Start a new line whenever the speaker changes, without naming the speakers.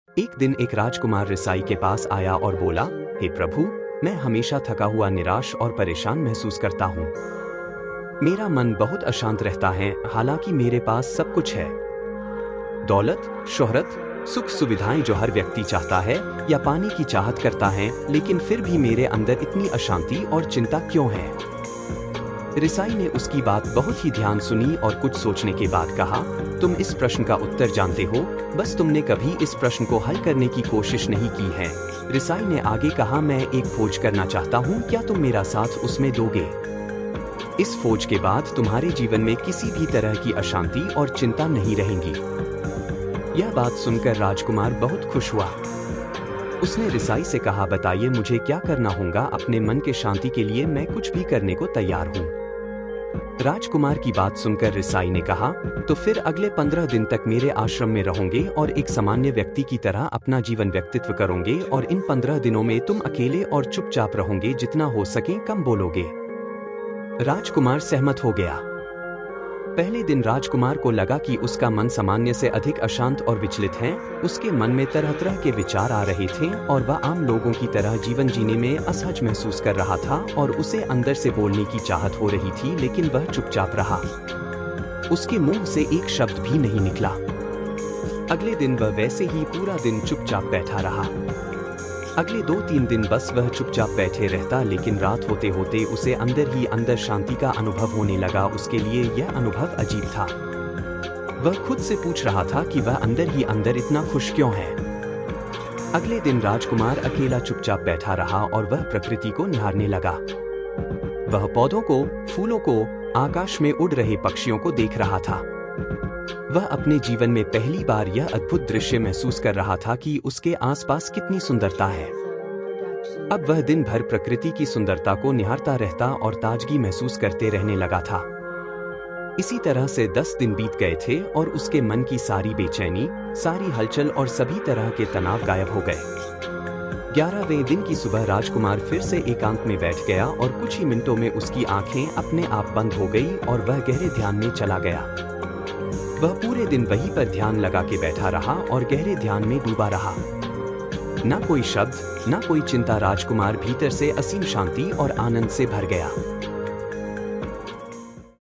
एक दिन एक राजकुमार रिसाई के पास आया और बोला, हे प्रभु, मैं हमेशा थका हुआ, निराश और परेशान महसूस करता हूँ। मेरा मन बहुत अशांत रहता है, हालांकि मेरे पास सब कुछ है। दौलत, शोहरत, सुख सुविधाएं जो हर व्यक्ति चाहता है, या पानी की चाहत करता है, लेकिन फिर भी मेरे अंदर इतनी अशांति और चिंता क्यों है? रिसाई ने उसकी बात बहुत ही ध्यान सुनी और कुछ सोचने के बाद कहा, तुम इस प्रश्न का उत्तर जानते हो, बस तुमने कभी इस प्रश्न को हल करने की कोशिश नहीं की है। रिसाई ने आगे कहा, मैं एक खोज करना चाहता हूँ, क्या तुम मेरा साथ उसमें दोगे? इस खोज के बाद तुम्हारे जीवन में किसी भी तरह की अशांति और चिंता नहीं रहेंगी। यह बात सुनकर राजकुमार बहुत खुश हुआ। उसने रिसाई से कहा, बताइए मुझे क्या करना होगा, अपने मन के शांति के लिए मैं कुछ भी करने को तैयार हूँ। राजकुमार की बात सुनकर रिसाई ने कहा, तो फिर अगले 15 दिन तक मेरे आश्रम में रहोगे और एक सामान्य व्यक्ति की तरह अपना जीवन व्यक्तित्व करोगे, और इन 15 दिनों में तुम अकेले और चुपचाप रहोगे, जितना हो सके कम बोलोगे। राजकुमार सहमत हो गया। पहले दिन राजकुमार को लगा कि उसका मन सामान्य से अधिक अशांत और विचलित है। उसके मन में तरह तरह के विचार आ रहे थे और वह आम लोगों की तरह जीवन जीने में असहज महसूस कर रहा था, और उसे अंदर से बोलने की चाहत हो रही थी, लेकिन वह चुपचाप रहा। उसके मुंह से एक शब्द भी नहीं निकला। अगले दिन वह वैसे ही पूरा दिन चुपचाप बैठा रहा। अगले 2-3 दिन बस वह चुपचाप बैठे रहता, लेकिन रात होते होते उसे अंदर ही अंदर शांति का अनुभव होने लगा। उसके लिए यह अनुभव अजीब था। वह खुद से पूछ रहा था कि वह अंदर ही अंदर इतना खुश क्यों है। अगले दिन राजकुमार अकेला चुपचाप बैठा रहा और वह प्रकृति को निहारने लगा। वह पौधों को, फूलों को, आकाश में उड़ रहे पक्षियों को देख रहा था। वह अपने जीवन में पहली बार यह अद्भुत दृश्य महसूस कर रहा था कि उसके आसपास कितनी सुंदरता है। अब वह दिन भर प्रकृति की सुंदरता को निहारता रहता और ताजगी महसूस करते रहने लगा था। इसी तरह से 10 दिन बीत गए थे और उसके मन की सारी बेचैनी, सारी हलचल और सभी तरह के तनाव गायब हो गए। 11वें दिन की सुबह राजकुमार फिर से एकांत में बैठ गया और कुछ ही मिनटों में उसकी आंखें अपने आप बंद हो गई और वह गहरे ध्यान में चला गया। वह पूरे दिन वहीं पर ध्यान लगा के बैठा रहा और गहरे ध्यान में डूबा रहा। ना कोई शब्द, ना कोई चिंता। राजकुमार भीतर से असीम शांति और आनंद से भर गया।